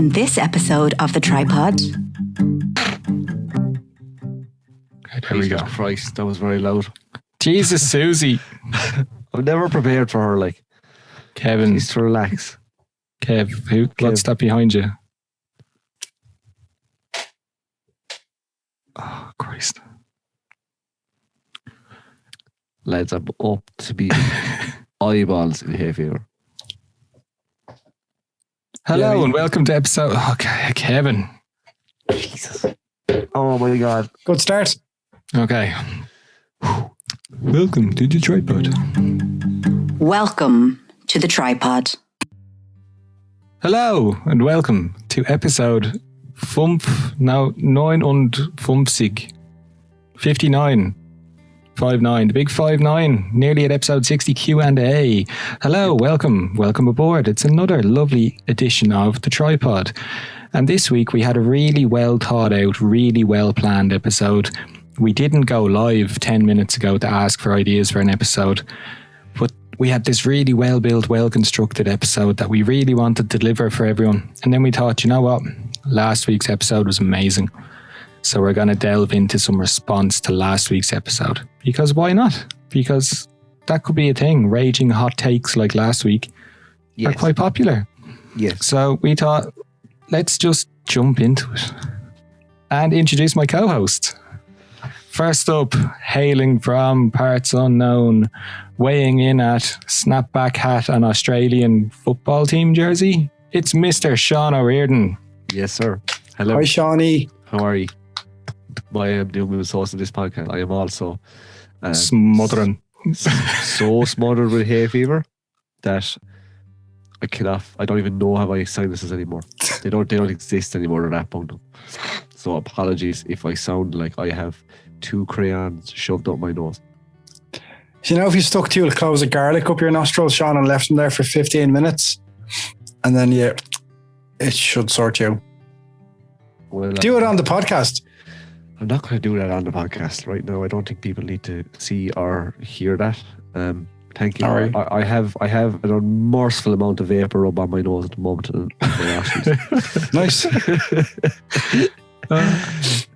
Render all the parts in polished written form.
In this episode of The Tripod. There we go. Christ, that was very loud. Jesus, Susie. I'm never prepared for her, like. Kevin. Please to relax. Kev, what's that behind you? Oh, Christ. Lads, I'm up to be eyeballs in hay fever. Hello and welcome to episode... Okay, Kevin. Jesus. Oh my God. Good start. Okay. Welcome to the Tripod. Welcome to The Tripod. Hello and welcome to episode 59, 59, the big 59, nearly at episode 60 Q&A. Hello, welcome aboard. It's another lovely edition of The Tripod. And this week we had a really well thought out, really well planned episode. We didn't go live 10 minutes ago to ask for ideas for an episode, but we had this really well built, well constructed episode that we really wanted to deliver for everyone. And then we thought, you know what? Last week's episode was amazing. So we're going to delve into some response to last week's episode. Because why not? Because that could be a thing. Raging hot takes like last week are quite popular. Yes. So we thought, let's just jump into it and introduce my co-host. First up, hailing from parts unknown, weighing in at snapback hat and Australian football team jersey, it's Mr. Sean O'Riordan. Yes, sir. Hello. Hi, Shawnee. How are you? I am doing the sauce in this podcast. I am also smothering. So smothered with hay fever that I don't even know how my sinuses anymore. They don't exist anymore. They're that bunged up. So apologies if I sound like I have 2 crayons shoved up my nose. You know, if you stuck 2 cloves of garlic up your nostrils, Sean, and left them there for 15 minutes, and then it should sort you. Well, do it on the podcast. I'm not going to do that on the podcast right now. I don't think people need to see or hear that. Thank you. Right. I have an unmerciful amount of vapor rub on my nose at the moment. Nice.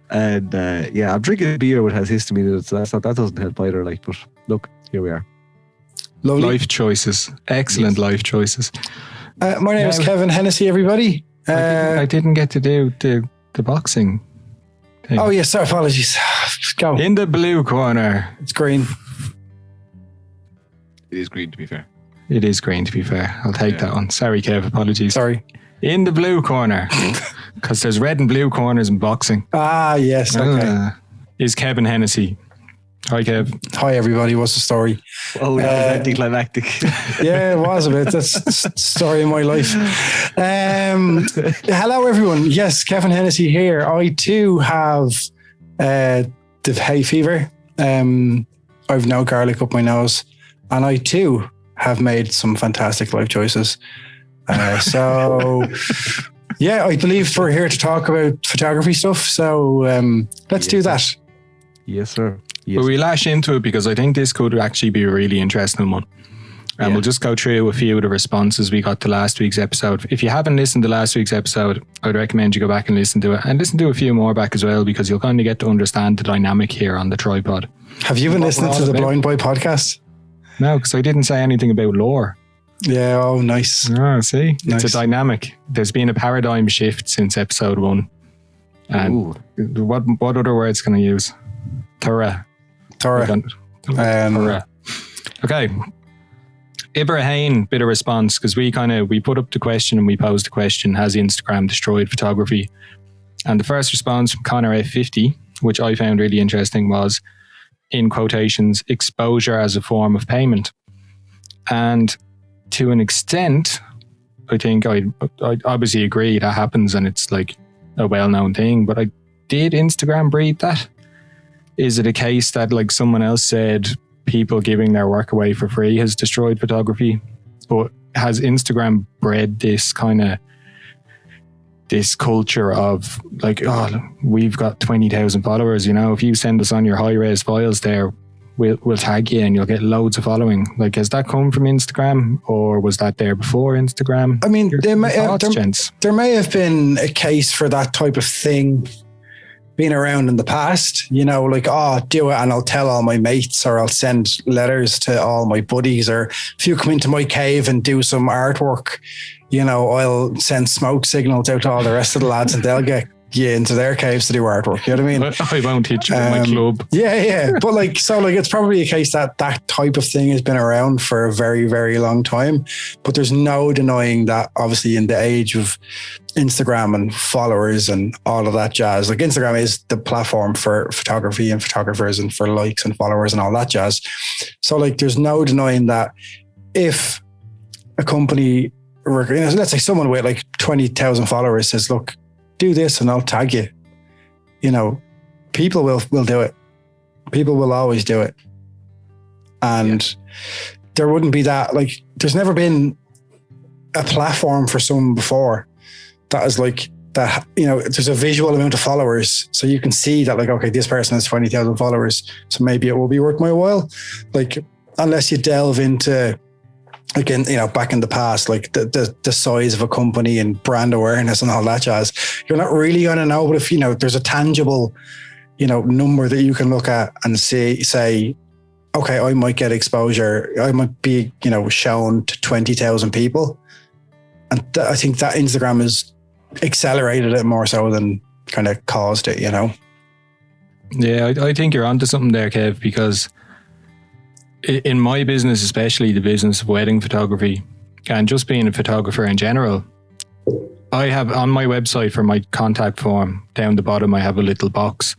And I'm drinking a beer which has histamine in it, so that doesn't help either. Like, but look, here we are. Lovely. Life choices. Excellent life choices. My name is Kevin Hennessy, everybody. I didn't get to do the boxing thing. Oh, yes, sir. Apologies. Go. In the blue corner. It's green. It is green, to be fair. It is green, to be fair. I'll take that one. Sorry, Kev. Apologies. Sorry. In the blue corner. Because there's red and blue corners in boxing. Ah, yes. Okay. Is Kevin Hennessy. Hi, Kev. Hi, everybody. What's the story? Oh, that was anticlimactic. Yeah, it was a bit. That's the story of my life. Hello, everyone. Yes, Kevin Hennessy here. I too have the hay fever. I've no garlic up my nose. And I too have made some fantastic life choices. So, yeah, I believe we're here to talk about photography stuff. So let's do that. Yes, sir. Yes. But we lash into it because I think this could actually be a really interesting one. And we'll just go through a few of the responses we got to last week's episode. If you haven't listened to last week's episode, I would recommend you go back and listen to it. And listen to a few more back as well, because you'll kind of get to understand the dynamic here on the tripod. Have you been listening to the Blind Boy podcast? No, because I didn't say anything about lore. Yeah, oh, nice. Oh, see? Nice. It's a dynamic. There's been a paradigm shift since episode 1. And what other words can I use? Thorough. Okay. Ibrahim, bit of response, because we put up the question and we posed the question, has Instagram destroyed photography? And the first response from Connor F50, which I found really interesting, was, in quotations, exposure as a form of payment. And to an extent, I think I obviously agree that happens and it's like a well-known thing, but did Instagram breed that? Is it a case that, like someone else said, people giving their work away for free has destroyed photography? But has Instagram bred this culture of like, oh, we've got 20,000 followers, if you send us on your high-res files there, we'll tag you and you'll get loads of following. Like, has that come from Instagram, or was that there before Instagram? I mean, there may have been a case for that type of thing being around in the past, you know, like, oh, do it and I'll tell all my mates, or I'll send letters to all my buddies, or if you come into my cave and do some artwork, you know, I'll send smoke signals out to all the rest of the lads and they'll get you into their caves to do artwork. You know what I mean? I won't hit you in my club. Yeah. But like, so like, it's probably a case that that type of thing has been around for a very, very long time. But there's no denying that obviously in the age of Instagram and followers and all of that jazz, like Instagram is the platform for photography and photographers and for likes and followers and all that jazz. So like, there's no denying that if a company, let's say someone with like 20,000 followers says, look, do this and I'll tag you, you know, people will do it. People will always do it. And there wouldn't be that, like, there's never been a platform for someone before that is like that, you know, there's a visual amount of followers. So you can see that, like, okay, this person has 20,000 followers. So maybe it will be worth my while. Like, unless you delve into, again, you know, back in the past, like the size of a company and brand awareness and all that jazz, you're not really going to know. But if, you know, there's a tangible, you know, number that you can look at and say, okay, I might get exposure. I might be, you know, shown to 20,000 people. And I think that Instagram has accelerated it more so than kind of caused it, you know? Yeah, I think you're onto something there, Kev, because in my business, especially the business of wedding photography and just being a photographer in general, I have on my website for my contact form down the bottom, I have a little box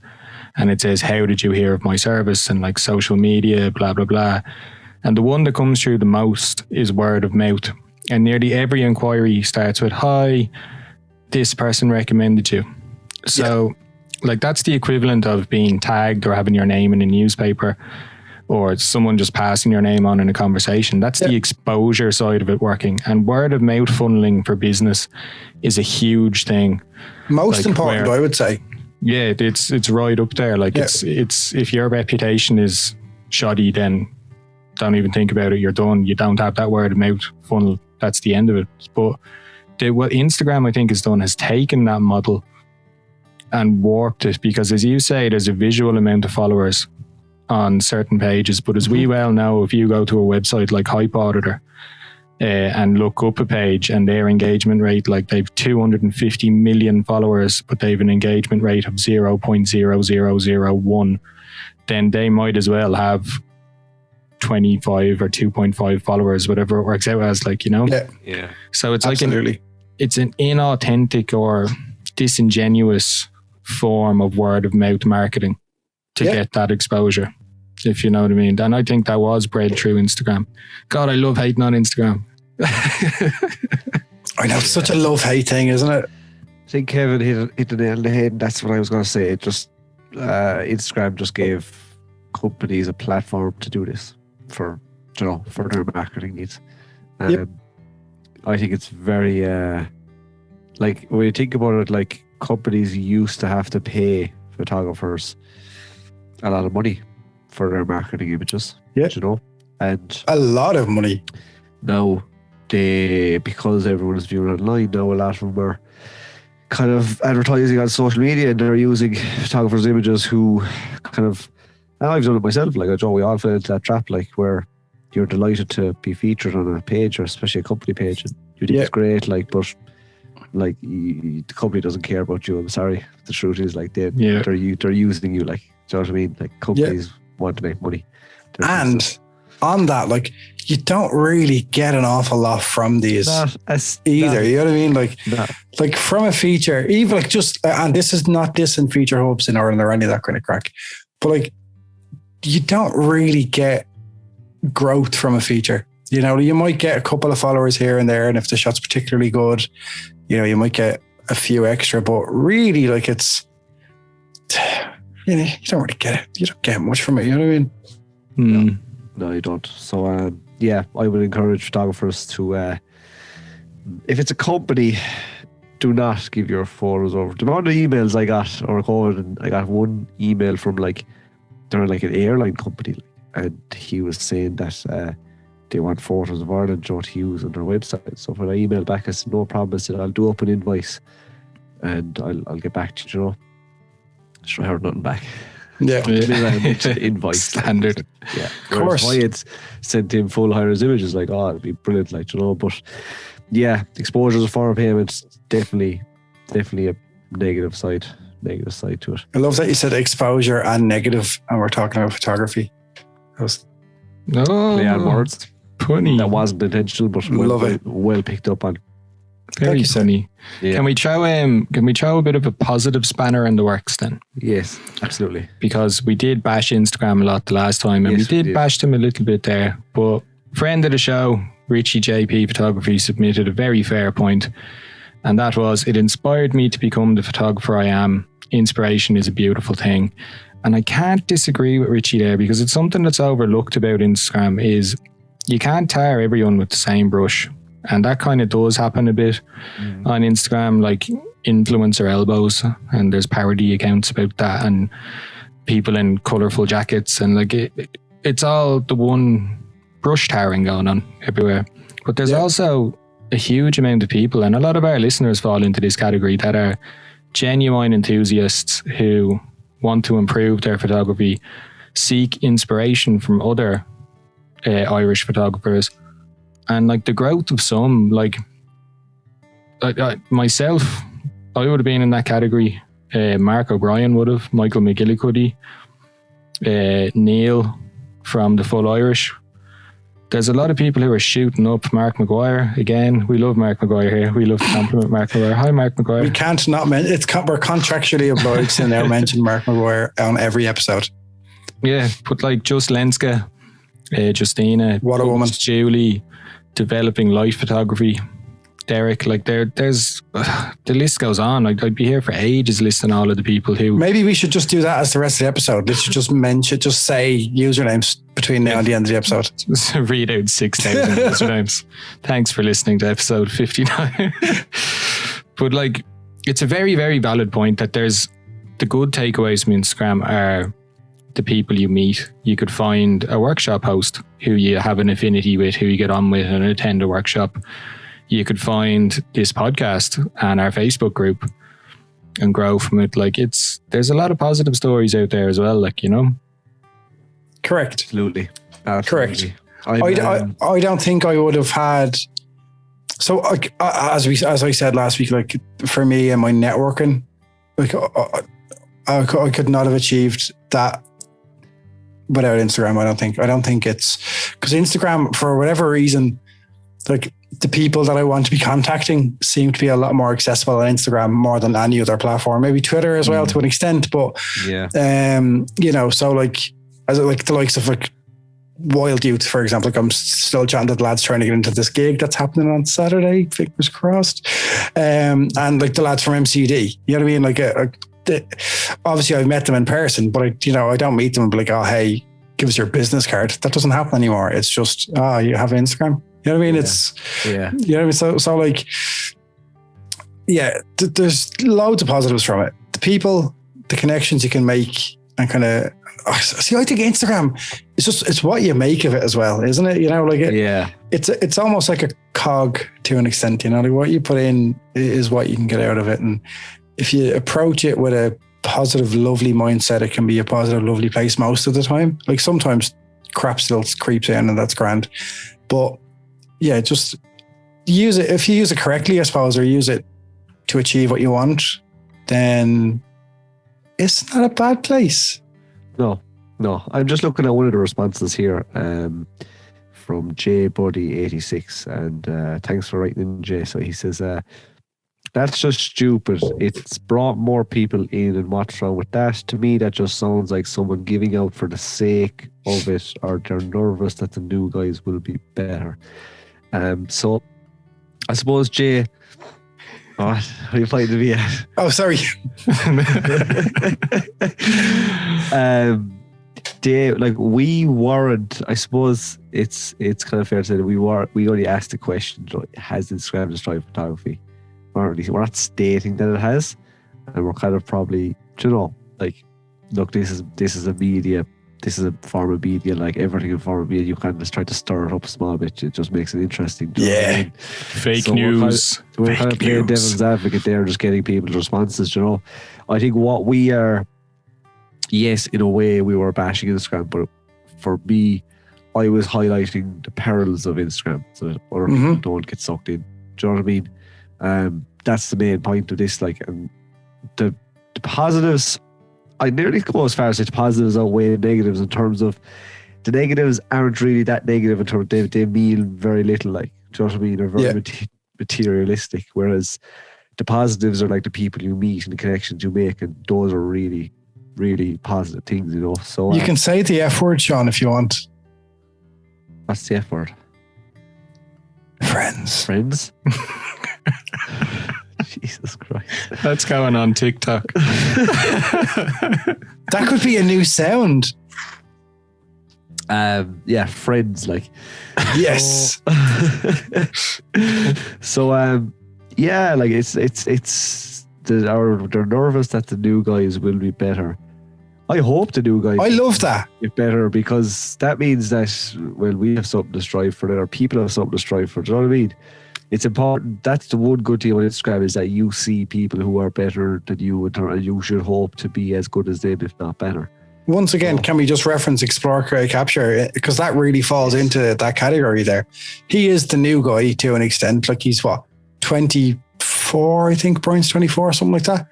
and it says, how did you hear of my service? And like social media, blah, blah, blah. And the one that comes through the most is word of mouth. And nearly every inquiry starts with, hi, this person recommended you. So like that's the equivalent of being tagged or having your name in a newspaper, or someone just passing your name on in a conversation. That's the exposure side of it working. And word of mouth funneling for business is a huge thing. Most like important, I would say. Yeah, it's right up there. Like it's if your reputation is shoddy, then don't even think about it. You're done. You don't have that word of mouth funnel. That's the end of it. But what Instagram, I think, has done has taken that model and warped it, because as you say, there's a visual amount of followers on certain pages, but as we well know, if you go to a website like Hype Auditor and look up a page and their engagement rate, like they've 250 million followers, but they've an engagement rate of 0.0001, then they might as well have 25 or 2.5 followers, whatever it works out as, like, you know? Yeah. So it's Absolutely. like it's an inauthentic or disingenuous form of word of mouth marketing to get that exposure, if you know what I mean. And I think that was bred through Instagram. God, I love hating on Instagram. I know, it's such a love-hate thing, isn't it? I think Kevin hit the nail on the head, and that's what I was going to say. It just Instagram just gave companies a platform to do this for, you know, for their marketing needs. I think it's very like when you think about it, like companies used to have to pay photographers a lot of money for their marketing images, you know, and a lot of money. Now because everyone is viewing online now, a lot of them are kind of advertising on social media, and they're using photographers' images who kind of, and I've done it myself, like we all fell into that trap, like where you're delighted to be featured on a page, or especially a company page, and you think it's great, like, but like the company doesn't care about you. I'm sorry, the truth is, like they're using you, like, do you know what I mean? Like companies want to make money. And on that, like, you don't really get an awful lot from these either. You know what I mean? Like, like from a feature, even like just, and this is not dissing feature hubs in Ireland or any of that kind of crack, but like, you don't really get growth from a feature. You know, you might get a couple of followers here and there, and if the shot's particularly good, you know, you might get a few extra, but really, like, it's, you know, you don't really get it. You don't get much from it. You know what I mean? No, you don't. So, I would encourage photographers to, if it's a company, do not give your photos over. The amount of emails I got over COVID, and I got one email from, like, they're like an airline company, and he was saying that they want photos of Ireland to use on their website. So when I emailed back, I said, no problem. I said, I'll do up an invoice and I'll get back to you, Sure, I heard nothing back. Yeah. I mentioned invoice. Standard. Yeah. Of course. Why it's sent in full high-res images, like, it'd be brilliant, but yeah, exposures of foreign payments, definitely a negative side to it. I love that you said exposure and negative, and we're talking about photography. That was No. Play on words. Funny. That wasn't intentional, but Love it. well picked up on. Very Thank you, sir. funny. Yeah. Can we throw a bit of a positive spanner in the works then? Yes, absolutely. Because we did bash Instagram a lot the last time, and Yes, we we did did. bash them a little bit there. But friend of the show, Richie JP Photography, submitted a very fair point, and that was, it inspired me to become the photographer I am. Inspiration is a beautiful thing. And I can't disagree with Richie there, because it's something that's overlooked about Instagram is you can't tar everyone with the same brush. And that kind of does happen a bit on Instagram, like influencer elbows, and there's parody accounts about that, and people in colourful jackets, and like it's all the one brush tarring going on everywhere. But there's also a huge amount of people, and a lot of our listeners fall into this category, that are genuine enthusiasts who want to improve their photography, seek inspiration from other Irish photographers. And like the growth of some, like myself, I would have been in that category. Mark O'Brien would have, Michael McGillicuddy, Neil from the Full Irish. There's a lot of people who are shooting up. Mark Maguire, again, we love Mark Maguire here. We love to compliment Mark Maguire. Hi, Mark Maguire. we can't not mention. We're contractually obliged to now mention Mark Maguire on every episode. Yeah, but like Just Lenska, Justina, What a woman. Julie, developing life photography, Derek, like there's the list goes on. I'd be here for ages listing all of the people who. Maybe we should just do that as the rest of the episode. Let's just say usernames between now and the end of the episode. Just read out 6,000 usernames. Thanks for listening to episode 59. But like, it's a very, very valid point that there's the good takeaways from Instagram are the people you meet. You could find a workshop host who you have an affinity with, who you get on with and attend a workshop. You could find this podcast and our Facebook group and grow from it. Like there's a lot of positive stories out there as well, like, you know. Correct. Absolutely. Correct. I don't think I would have had. So as I said last week, like for me and my networking, like I could not have achieved that without Instagram. I don't think it's because Instagram, for whatever reason, like the people that I want to be contacting seem to be a lot more accessible on Instagram more than any other platform. Maybe Twitter as well to an extent, but you know, so like as like the likes of like Wild Youth, for example, like I'm still chatting to the lads trying to get into this gig that's happening on Saturday, fingers crossed. And like the lads from MCD, you know what I mean? Like obviously I've met them in person, but I don't meet them and be like, oh, hey, give us your business card. That doesn't happen anymore. It's just, you have Instagram. You know what I mean? It's, you know what I mean? So like, there's loads of positives from it. The people, the connections you can make, and kind of, see, I think Instagram is it's what you make of it as well, isn't it? You know, like it's almost like a cog to an extent, you know, like what you put in is what you can get out of it. And if you approach it with a positive, lovely mindset, it can be a positive, lovely place most of the time. Like sometimes crap still creeps in and that's grand. But yeah, just use it. If you use it correctly, I suppose, or use it to achieve what you want, then it's not a bad place. No. I'm just looking at one of the responses here from JBuddy86, and thanks for writing in, Jay. So he says, that's just stupid. It's brought more people in, and what's wrong with that? To me, that just sounds like someone giving out for the sake of it, or they're nervous that the new guys will be better. So I suppose, Jay, what are you fighting me at? Oh, sorry. Dave, like we weren't. I suppose it's kind of fair to say that we only asked the question: has Instagram destroyed photography? We're not stating that it has, and we're kind of probably, like, look, this is a media this is a form of media, like everything in form of media, you can just try to stir it up a small bit. It just makes it interesting. Do you know what I mean? Fake news. We're kind of playing devil's advocate there, just getting people's responses, you know. I think what we are, yes, in a way we were bashing Instagram, but for me, I was highlighting the perils of Instagram so that other people don't get sucked in. Do you know what I mean? That's the main point of this. Like, and the positives, I nearly go as far as say the positives outweigh the negatives in terms of the negatives aren't really that negative in terms of they mean very little. Like, do you know what I mean? They're very materialistic, whereas the positives are like the people you meet and the connections you make, and those are really, really positive things, you know. So you can say the F word, Sean, if you want. What's the F word? Friends. Jesus Christ. That's going on TikTok. That could be a new sound. Yeah, friends, like. Yes. So, yeah, like they're nervous that the new guys will be better. I hope the new guys. I love that. Get better, because that means that, well, we have something to strive for, or people have something to strive for. Do you know what I mean? It's important. That's the one good thing about Instagram, is that you see people who are better than you, and you should hope to be as good as them, if not better. Once again, can we just reference Explore, Create, Capture? Because that really falls into that category there. He is the new guy to an extent. Like, he's 24, I think. Brian's 24, something like that.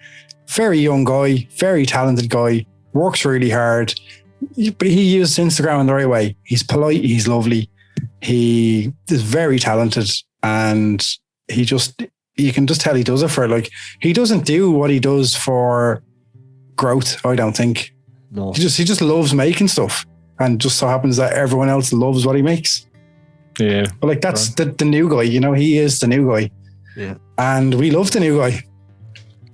Very young guy, very talented guy, works really hard. But he uses Instagram in the right way. He's polite, he's lovely. He is very talented, and you can just tell he does it for, like, he doesn't do what he does for growth, I don't think. No. He just loves making stuff, and just so happens that everyone else loves what he makes. Yeah. But like, that's the new guy, you know, he is the new guy. Yeah. And we love the new guy.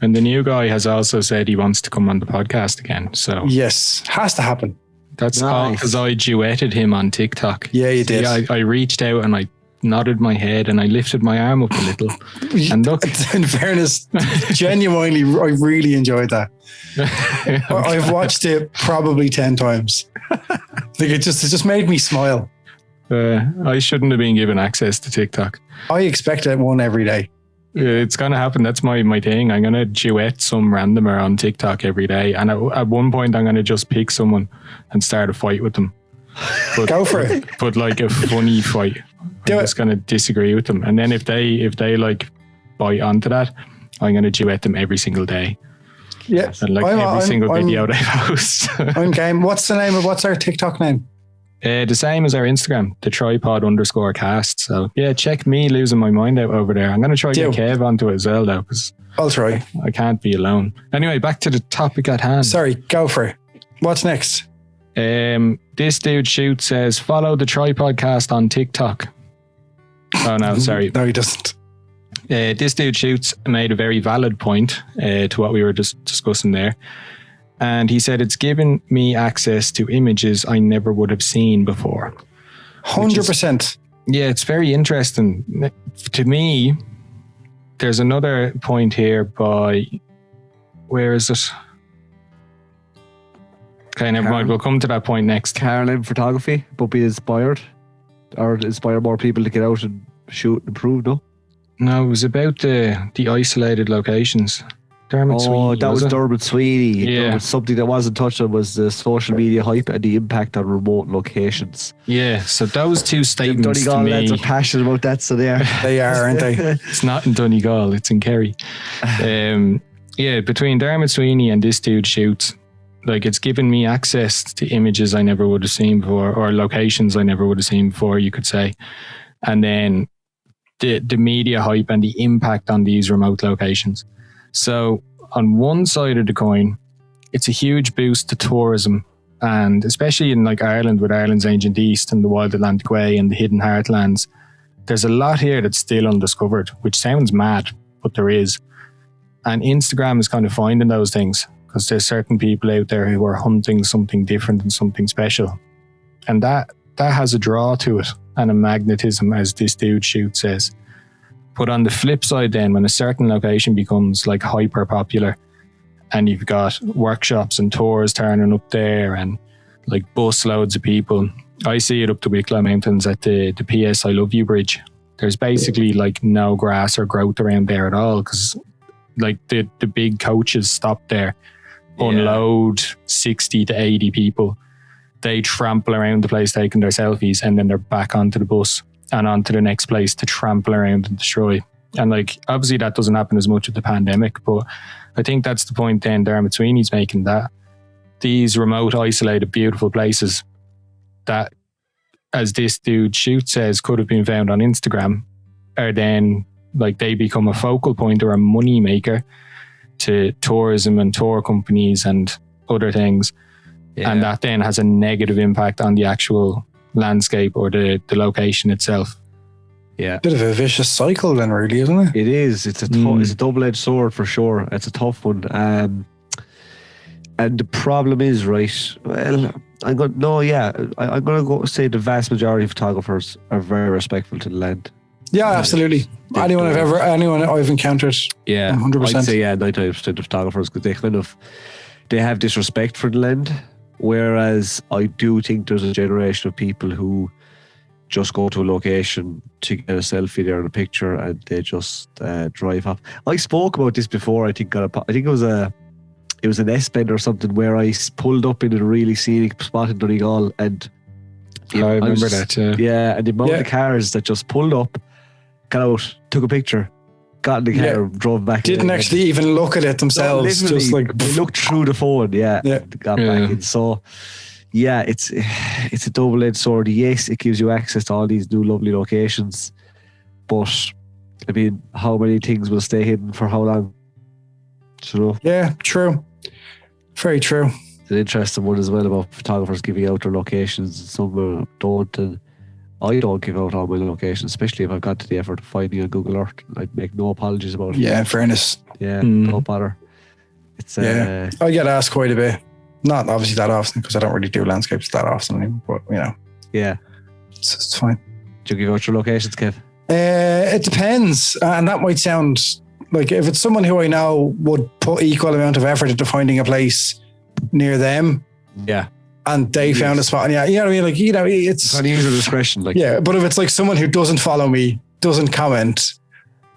And the new guy has also said he wants to come on the podcast again. So yes, has to happen. That's all because I duetted him on TikTok. Yeah, you did. I reached out and I nodded my head and I lifted my arm up a little. And look, in fairness, genuinely, I really enjoyed that. I've watched it probably 10 times. Like, it just made me smile. I shouldn't have been given access to TikTok. I expect one every day. It's going to happen. That's my thing. I'm going to duet some randomer on TikTok every day. And at one point, I'm going to just pick someone and start a fight with them. But, go for it. But like a funny fight. I'm just going to disagree with them. And then if they like bite onto that, I'm going to duet them every single day. Yeah. And like every single video they post. I'm game. What's our TikTok name? The same as our Instagram, the tripod_cast. So yeah, check me losing my mind out over there. I'm going to try to get Kev onto it as well, though, because I'll try. I can't be alone. Anyway, back to the topic at hand. Sorry, go for it. What's next? This dude Shoot says, follow the Tripodcast on TikTok. Oh no, sorry. No, he doesn't. This dude Shoots made a very valid point to what we were just discussing there. And he said, it's given me access to images I never would have seen before. 100%. Yeah, it's very interesting. To me, there's another point here by, where is it? Okay, never mind. We'll come to that point next. Caroline Photography, but be inspired, or inspire more people to get out and shoot and improve, no? No, it was about the isolated locations. Dermot Sweeney, that was Dermot Sweeney. Yeah. Something that wasn't touched on was the social media hype and the impact on remote locations. Yeah, so those two statements to me... lads are passionate about that, so they are. They are, aren't they? It's not in Donegal, it's in Kerry. Yeah, between Dermot Sweeney and this dude Shoots, like, it's given me access to images I never would have seen before, or locations I never would have seen before, you could say. And then the media hype and the impact on these remote locations. So on one side of the coin, it's a huge boost to tourism, and especially in like Ireland, with Ireland's ancient East and the Wild Atlantic Way and the hidden heartlands, there's a lot here that's still undiscovered, which sounds mad, but there is. And Instagram is kind of finding those things, because there's certain people out there who are hunting something different and something special. And that has a draw to it and a magnetism, as this dude Shoot says. But on the flip side then, when a certain location becomes like hyper popular and you've got workshops and tours turning up there and like bus loads of people. I see it up the Wicklow Mountains at the PS I Love You bridge. There's basically like no grass or growth around there at all because like the big coaches stop there, unload 60 to 80 people. They trample around the place taking their selfies, and then they're back onto the bus and onto the next place to trample around and destroy. And like obviously that doesn't happen as much with the pandemic, but I think that's the point then Dermot Sweeney's making, that these remote, isolated, beautiful places that, as this dude Shoot says, could have been found on Instagram, are then like they become a focal point or a money maker to tourism and tour companies and other things. Yeah. And that then has a negative impact on the actual landscape or the location itself. Yeah. Bit of a vicious cycle then, really, isn't it? It is. It's a it's a double-edged sword for sure. It's a tough one. And the problem is, right, well, I'm going to go say the vast majority of photographers are very respectful to the land. Yeah, absolutely. Anyone I've encountered, 100%. I'd say 99% of photographers, because they have disrespect for the land. Whereas I do think there's a generation of people who just go to a location to get a selfie there in a picture, and they just drive up. I spoke about this before. I think it was an S-Bend or something where I pulled up in a really scenic spot in Donegal, and I remember that. Yeah, and the amount of cars that just pulled up, got out, took a picture, got in the car, drove back. Didn't actually even look at it themselves. No, just like they looked through the phone. Got back in. So yeah, it's a double-edged sword. Yes, it gives you access to all these new lovely locations, but I mean, how many things will stay hidden for how long? You know? Yeah, true. Very true. It's an interesting one as well about photographers giving out their locations. Some don't, and I don't give out all my locations, especially if I've got to the effort of finding on Google Earth. I'd make no apologies about it. Yeah, in fairness. Yeah, no bother. It's I get asked quite a bit. Not obviously that often, because I don't really do landscapes that often anymore, but you know. Yeah. It's fine. Do you give out your locations, Kev? It depends. And that might sound like, if it's someone who I know would put equal amount of effort into finding a place near them. Yeah. And they found a spot. And you know what I mean? Like, it's kind of user discretion. Like, but if it's like someone who doesn't follow me, doesn't comment,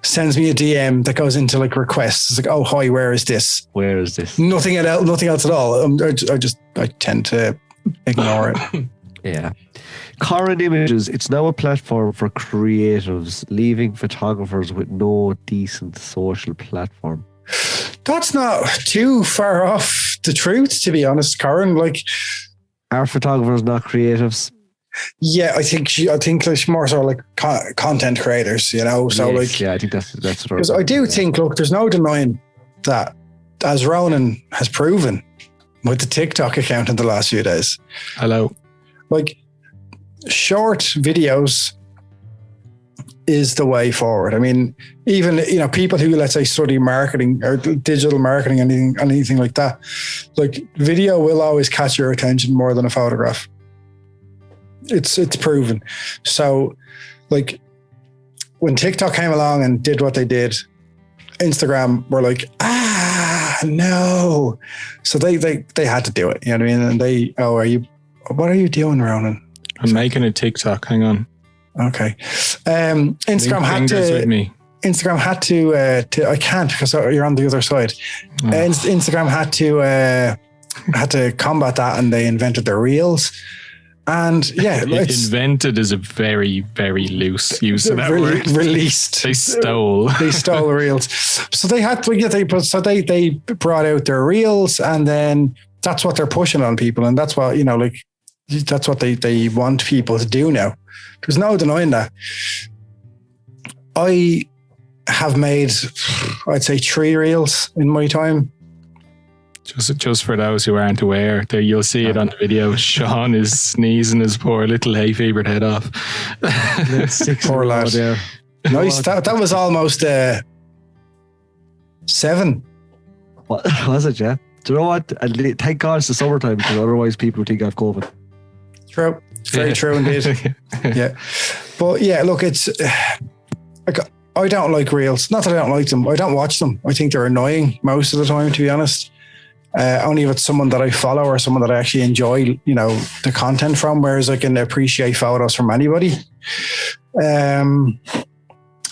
sends me a DM that goes into like requests, it's like, oh, hi, where is this? Where is this? Nothing else at all. I tend to ignore it. Yeah. Current Images, it's now a platform for creatives, leaving photographers with no decent social platform. That's not too far off the truth, to be honest, Corin. Like, are photographers not creatives? Yeah, I think it's more so like content creators, you know. So yes, I think that's what. Because I do think, look, there's no denying that, as Ronan has proven with the TikTok account in the last few days. Hello. Like, short videos is the way forward. I mean, even, you know, people who, let's say, study marketing or digital marketing, anything like that, like, video will always catch your attention more than a photograph. It's proven. So, like, when TikTok came along and did what they did, Instagram were like, no. So they had to do it. You know what I mean? And what are you doing, Ronan? I'm making a TikTok. Hang on. Okay. Instagram had to, I can't because you're on the other side. Oh. Instagram had to combat that, and they invented their Reels. And yeah, invented is a very, very loose use of that word. Released. They stole the Reels. So they had to, they brought out their Reels, and then that's what they're pushing on people. And that's what, you know, like, that's what they want people to do now. There's no denying that. I have made, I'd say, 3 Reels in my time. Just for those who aren't aware, there you'll see it on the video. Sean is sneezing his poor little hay fevered head off. Poor lad. There. Nice. That was almost 7. What was it, yeah? Do you know what? Thank God it's the summertime, because otherwise people would think I've COVID. True. Very true indeed. Yeah. But yeah, look, it's like, I don't like Reels. Not that I don't like them. I don't watch them. I think they're annoying most of the time, to be honest. only if it's someone that I follow or someone that I actually enjoy, the content from, whereas I can appreciate photos from anybody. I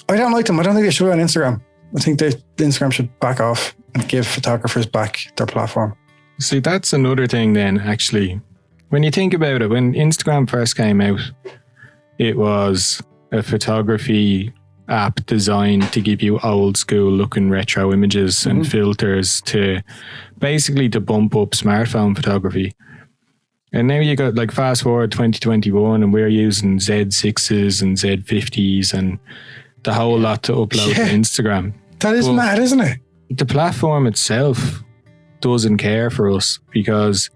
don't like them. I don't think they should be on Instagram. I think the Instagram should back off and give photographers back their platform. See, that's another thing then, actually. When you think about it, when Instagram first came out, it was a photography app designed to give you old school looking retro images and filters to basically to bump up smartphone photography. And now you got like fast forward 2021 and we're using Z6s and Z50s and the whole lot to upload to Instagram. That is mad, isn't it? The platform itself doesn't care for us because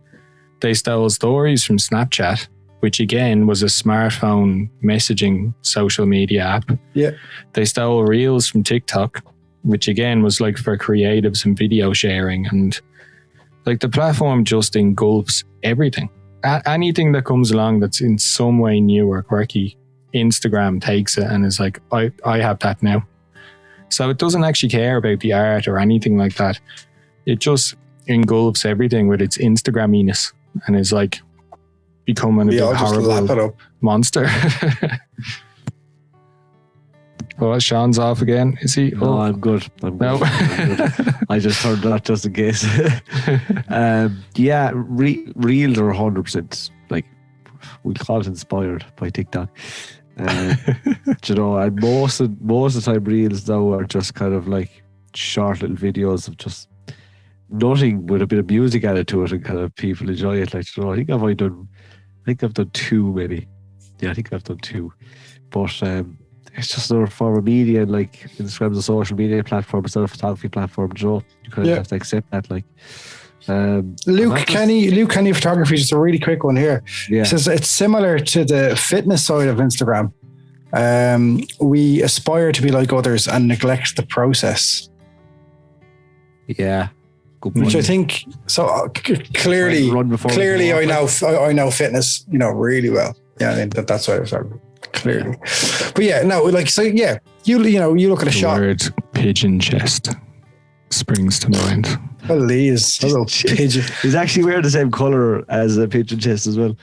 they stole stories from Snapchat, which again was a smartphone messaging social media app. Yeah. They stole Reels from TikTok, which again was like for creatives and video sharing. And like the platform just engulfs everything. Anything that comes along that's in some way new or quirky, Instagram takes it and is like, I have that now. So it doesn't actually care about the art or anything like that. It just engulfs everything with its Instagramminess and is like becoming a big horrible monster. Oh, Sean's off again. Is he? No, I'm good. I'm good. I just heard that just in case. Yeah, Reels are 100% like, we'll call it inspired by TikTok. And most of the time Reels now are just kind of like short little videos of just nothing with a bit of music added to it and kind of people enjoy it. Like, I think I've done two maybe. Yeah, I think I've done two. But it's just another form of media, and like Instagram's a social media platform, it's not a photography platform, you kind of have to accept that. Like Luke Kenny Photography, just a really quick one here. He says it's similar to the fitness side of Instagram. We aspire to be like others and neglect the process. Yeah. Good point. Which I think clearly I know fitness, really well. Yeah, I think that's why I was clearly. But yeah, no, like, so yeah, you look at a shot. The word pigeon chest springs to mind. Please, a little pigeon. He's actually wearing the same colour as a pigeon chest as well.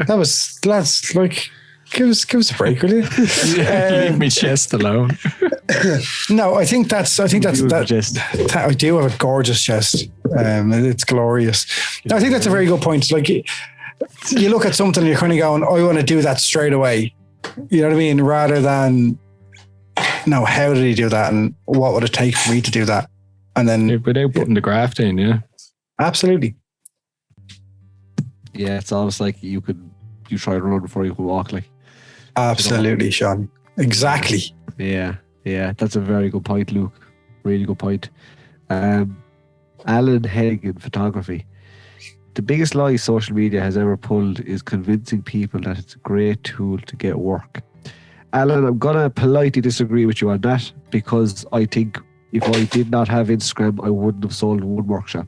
That's like, give us a break, will you? Leave me chest alone. No, I think that's I do have a gorgeous chest. It's glorious. I think that's a very good point. Like, you look at something and you're kind of going, I want to do that straight away. You know what I mean? Rather than, no, how did he do that? And what would it take for me to do that? And then without putting the graft in, yeah. Absolutely. Yeah, it's almost like you try to run before you can walk, like. Absolutely, Sean. Exactly. Yeah. That's a very good point, Luke. Really good point. Alan Hennig in photography. The biggest lie social media has ever pulled is convincing people that it's a great tool to get work. Alan, I'm going to politely disagree with you on that, because I think if I did not have Instagram, I wouldn't have sold one workshop.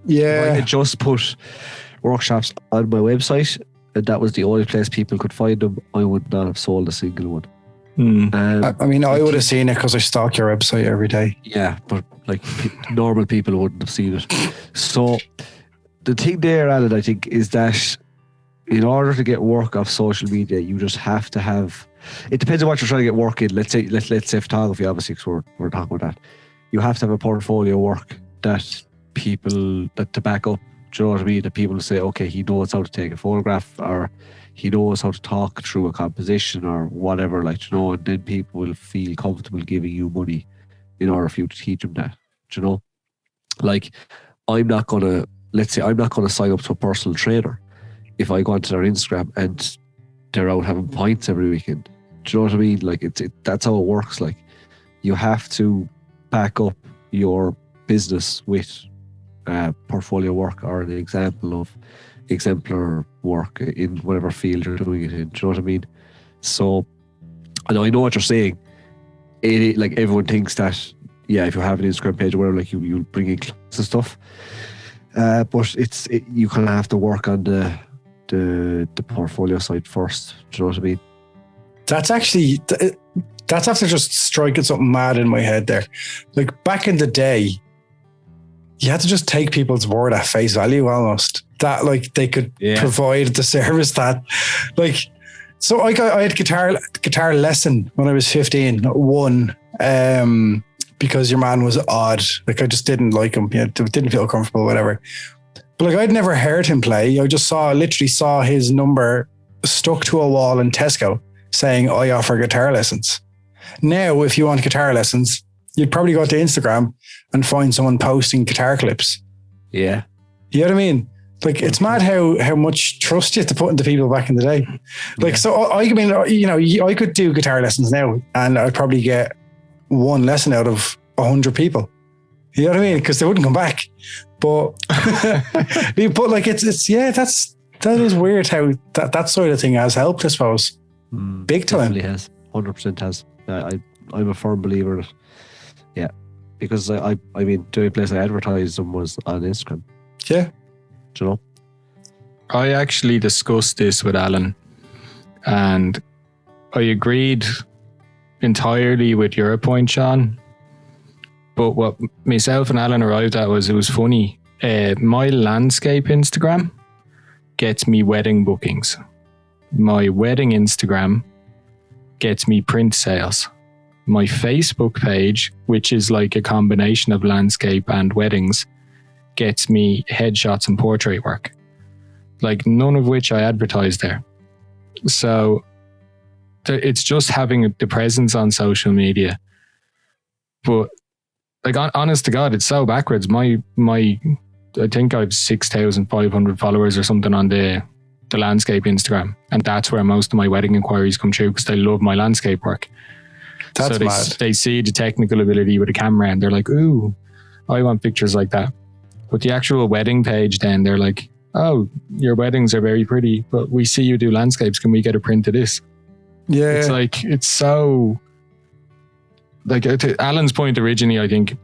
Yeah. If I had just put workshops on my website and that was the only place people could find them, I would not have sold a single one. I mean, I would have seen it because I stalk your website every day. Yeah, but like normal people wouldn't have seen it. So the thing there, Alan, I think, is that in order to get work off social media, you just have to have. It depends on what you're trying to get work in. Let's say photography, obviously, because we're talking about that. You have to have a portfolio work that people to back up. Do you know what I mean? That people say, okay, he knows how to take a photograph, or he knows how to talk through a composition, or whatever. Like, and then people will feel comfortable giving you money in order for you to teach them that. Do you know? Like, let's say I'm not gonna sign up to a personal trainer if I go onto their Instagram and they're out having pints every weekend. Do you know what I mean? Like, that's how it works. Like, you have to back up your business with portfolio work or an example of exemplar work in whatever field you're doing it in. Do you know what I mean? So, I know what you're saying. Like, everyone thinks that, yeah, if you have an Instagram page or whatever, like you'll bring in clients and stuff. But you kind of have to work on the portfolio side first. Do you know what I mean? That's after just striking something mad in my head there. Like, back in the day, you had to just take people's word at face value almost. That like they could provide the service that like. So I had guitar lesson when I was 15. One, because your man was odd. Like I just didn't like him. Didn't feel comfortable, whatever. But like I'd never heard him play. I just literally saw his number stuck to a wall in Tesco saying, I offer guitar lessons. Now, if you want guitar lessons, you'd probably go to Instagram and find someone posting guitar clips. Yeah. You know what I mean? Like, it's mad how much trust you have to put into people back in the day. Like, so I mean, I could do guitar lessons now and I'd probably get one lesson out of 100 people. You know what I mean? Because they wouldn't come back. But, but like, that is weird how that sort of thing has helped, I suppose. Big time. Definitely has. 100% has. I'm a firm believer in it. Yeah. Because I mean, the only place I advertised them was on Instagram. Yeah. Do you know? I actually discussed this with Alan and I agreed entirely with your point, Sean. But what myself and Alan arrived at was it was funny. My landscape Instagram gets me wedding bookings. My wedding Instagram gets me print sales. My Facebook page, which is like a combination of landscape and weddings, gets me headshots and portrait work. Like none of which I advertise there. So it's just having the presence on social media. But like honest to God, it's so backwards. My I think I have 6,500 followers or something on the landscape Instagram. And that's where most of my wedding inquiries come through because they love my landscape work. That's so mad. They see the technical ability with a camera and they're like, ooh, I want pictures like that. But the actual wedding page, then they're like, oh, your weddings are very pretty, but we see you do landscapes. Can we get a print of this? Yeah. It's like, it's so, like to Alan's point originally, I think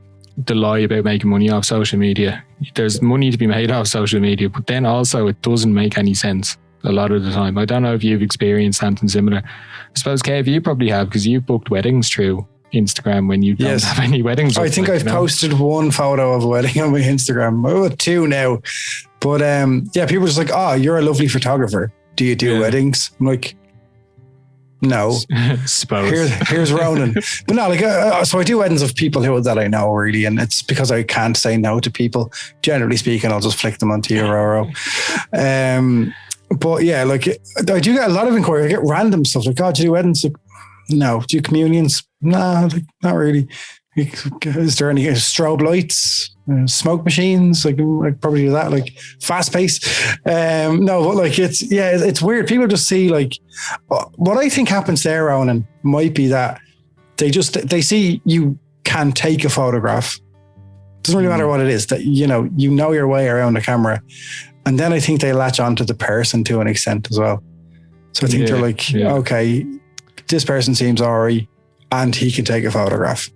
the lie about making money off social media, there's money to be made off social media, but then also it doesn't make any sense a lot of the time. I don't know if you've experienced something similar. I suppose, Kev, you probably have because you've booked weddings through Instagram when you don't have any weddings. I think I've posted one photo of a wedding on my Instagram. Oh, two now. But people are just like, oh, you're a lovely photographer. Do you do weddings? I'm like, no. Suppose. Here's Ronan. But no, like, so I do weddings of people that I know really, and it's because I can't say no to people. Generally speaking, I'll just flick them onto your Roro. But yeah, like I do get a lot of inquiry. I get random stuff like, oh, do you do weddings? Like, no. Do you communions? No, like, not really. Is there any strobe lights, smoke machines? Like, I'd probably do that. Like fast pace. No, but like it's weird. People just see like what I think happens there, Ronan, might be that they see you can take a photograph. Doesn't really matter what it is. That you know your way around the camera, and then I think they latch onto the person to an extent as well. So I think they're like, okay, this person seems alright, and he can take a photograph.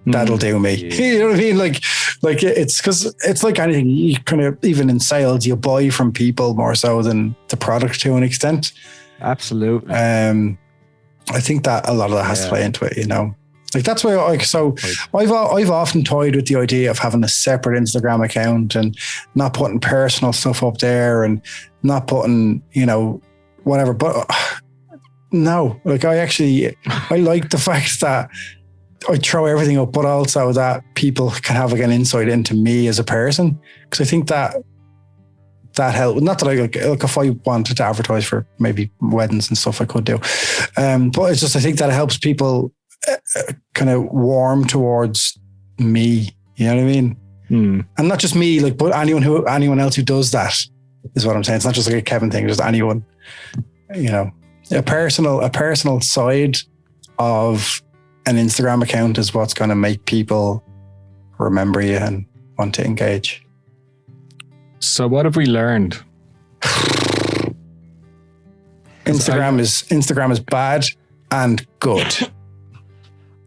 That'll do me. You know what I mean? Like it's because it's like anything. You kind of, even in sales, you buy from people more so than the product to an extent. Absolutely. I think that a lot of that has to play into it. You know, like that's why. I've often toyed with the idea of having a separate Instagram account and not putting personal stuff up there and not putting whatever. But no, like I like the fact that I throw everything up, but also that people can have like an insight into me as a person. Because I think that helps. Not that I like if I wanted to advertise for maybe weddings and stuff, I could do. But it's just, I think that helps people kind of warm towards me. You know what I mean? And not just me, like, but anyone else who does that is what I'm saying. It's not just like a Kevin thing, just anyone, a personal side of an Instagram account is what's going to make people remember you and want to engage. So what have we learned? Instagram is bad and good.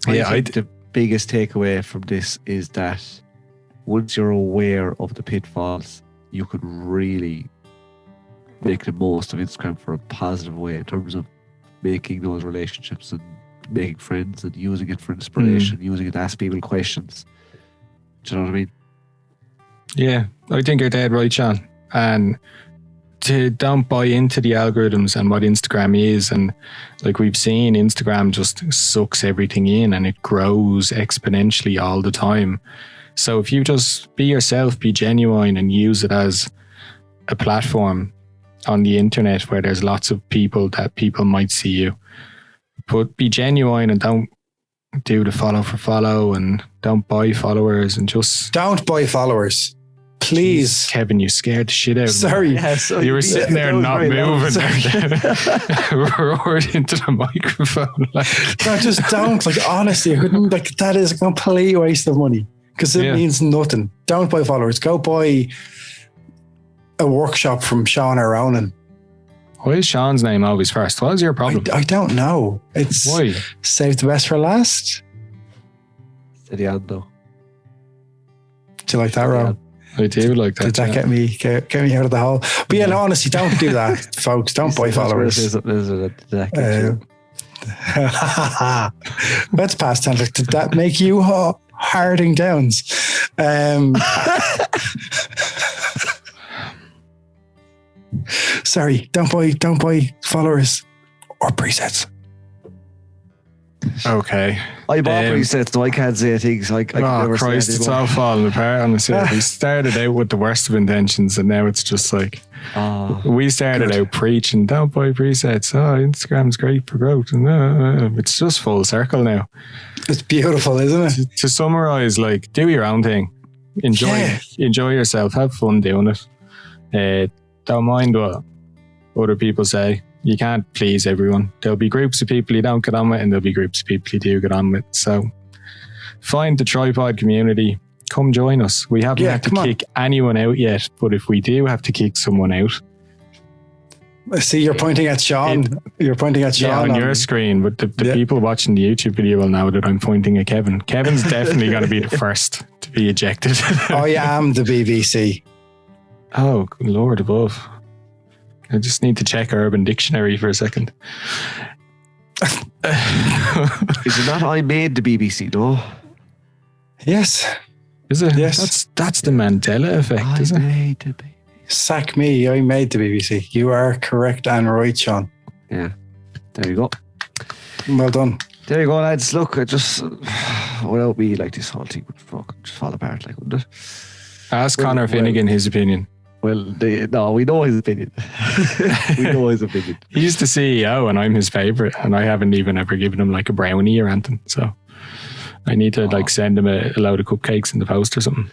I think the biggest takeaway from this is that once you're aware of the pitfalls, you could really make the most of Instagram for a positive way in terms of making those relationships and making friends and using it for inspiration, using it to ask people questions. Do you know what I mean? Yeah, I think you're dead right, Sean. And don't buy into the algorithms and what Instagram is. And like we've seen, Instagram just sucks everything in and it grows exponentially all the time. So if you just be yourself, be genuine and use it as a platform on the internet where there's lots of people that people might see you. But be genuine and don't do the follow for follow and don't buy followers and just... Don't buy followers. Please. Jeez, Kevin, you scared the shit out of me. Sorry. Yeah, so You were sitting there not moving. Roared into the microphone. Like. No, just don't. Like, honestly, I couldn't, like, that is a complete waste of money because it means nothing. Don't buy followers. Go buy a workshop from Sean or Ronan. Why is Sean's name always first? What is your problem? I don't know. It's Why? Save the best for last. Steady on though. Do you like that, Rob? I do like that. Did that get me out of the hole? But yeah, no, honestly, don't do that, folks. Don't buy followers. Let's pass, Tanner. Did that make you Harding Downs? Sorry, don't buy followers or presets. Okay. I bought presets, so I can't say things. I can never Christ, say it's all falling apart on us here. We started out with the worst of intentions and now it's just like we started out preaching, don't buy presets. Oh, Instagram's great for growth. And it's just full circle now. It's beautiful, isn't it? To summarize, like, do your own thing. Enjoy yourself. Have fun doing it. Don't mind what other people say. You can't please everyone. There'll be groups of people you don't get on with and there'll be groups of people you do get on with. So find the tripod community. Come join us. We haven't had to kick anyone out yet, but if we do have to kick someone out. I see you're pointing at Sean. You're pointing at Sean on your screen, but the people watching the YouTube video will know that I'm pointing at Kevin. Kevin's definitely going to be the first to be ejected. I am the BBC. Oh, good Lord above. I just need to check Urban Dictionary for a second. Is it not I made the BBC, though? Yes. Is it? Yes. That's the Mandela effect, isn't it? I made the BBC. Sack me, I made the BBC. You are correct and right, Sean. Yeah. There you go. Well done. There you go, lads. Look, I just without me, like, this whole thing would fucking just fall apart, like, wouldn't it? Ask Conor Finnegan his opinion. Well, we know his opinion. We know his opinion. He's the CEO and I'm his favourite and I haven't even ever given him like a brownie or anything. So I need to like send him a load of cupcakes in the post or something.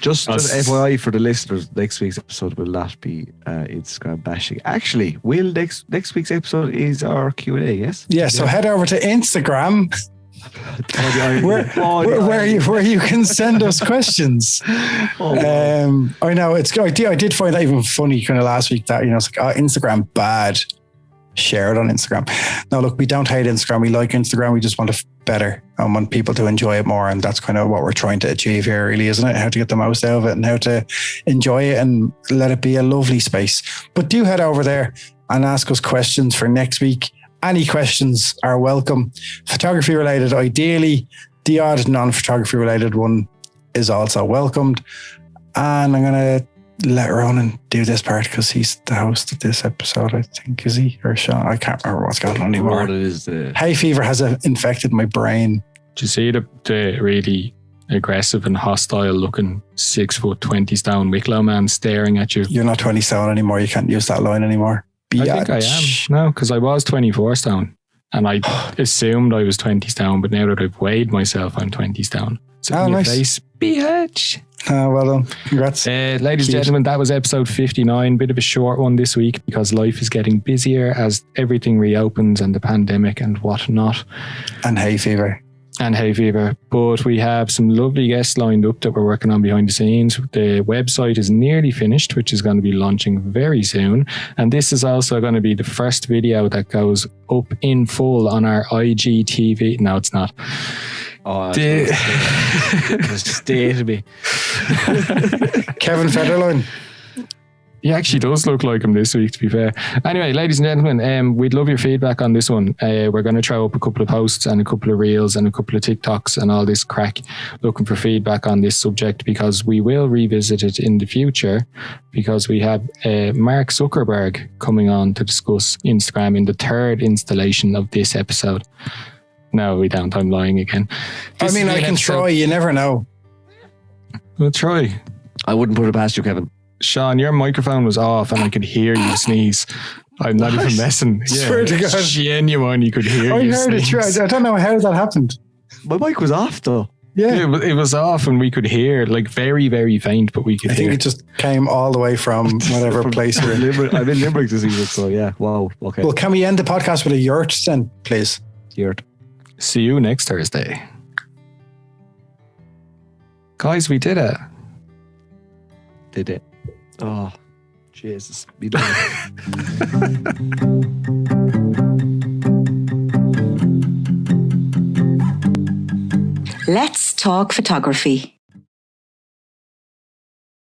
Just FYI for the listeners, next week's episode will not be Instagram bashing. Actually, next week's episode is our Q&A, yes? Yeah, so head over to Instagram where you can send us questions. I know I did find that even funny kind of last week that, it's like, Instagram bad, share it on Instagram. No, look, we don't hate Instagram. We like Instagram. We just want it better and want people to enjoy it more. And that's kind of what we're trying to achieve here, really, isn't it? How to get the most out of it and how to enjoy it and let it be a lovely space. But do head over there and ask us questions for next week. Any questions are welcome. Photography related, ideally. The odd non-photography related one is also welcomed. And I'm going to let Ronan do this part because he's the host of this episode, I think. Is he? Or Sean? I can't remember what's going on anymore. Hay fever has infected my brain. Do you see the really aggressive and hostile looking 6'20" stone Wicklow man staring at you? You're not 20 stone anymore. You can't use that line anymore. I think I am. No, because I was 24 stone and I assumed I was 20 stone, but now that I've weighed myself, I'm 20 stone. So in your face, bitch. Well done. Congrats. Ladies and gentlemen, that was episode 59. Bit of a short one this week because life is getting busier as everything reopens and the pandemic and whatnot. And hay fever. But we have some lovely guests lined up that we're working on behind the scenes. The website is nearly finished, which is going to be launching very soon. And this is also going to be the first video that goes up in full on our IGTV. No, it's not. Oh, just stay to me. Kevin Federline. He actually does look like him this week, to be fair. Anyway, ladies and gentlemen, we'd love your feedback on this one. We're going to throw up a couple of posts and a couple of reels and a couple of TikToks and all this crack looking for feedback on this subject, because we will revisit it in the future, because we have Mark Zuckerberg coming on to discuss Instagram in the third installation of this episode. No, we don't. I'm lying again. I mean, I can try. You never know. We'll try. I wouldn't put it past you, Kevin. Sean, your microphone was off and I could hear you sneeze. I'm not even messing. Swear to God. Genuine, you could hear I you heard sneeze. it. I don't know how that happened. My mic was off though. Yeah. It was off and we could hear, like, very, very faint, but we could I hear. think it just came all the way from whatever place you're in. I'm in Limerick this evening, so yeah. Wow. Okay. Well, can we end the podcast with a yurt then, please? Yurt. See you next Thursday. Guys, we did it. Did it. Oh, Jesus. We done it. Let's talk photography.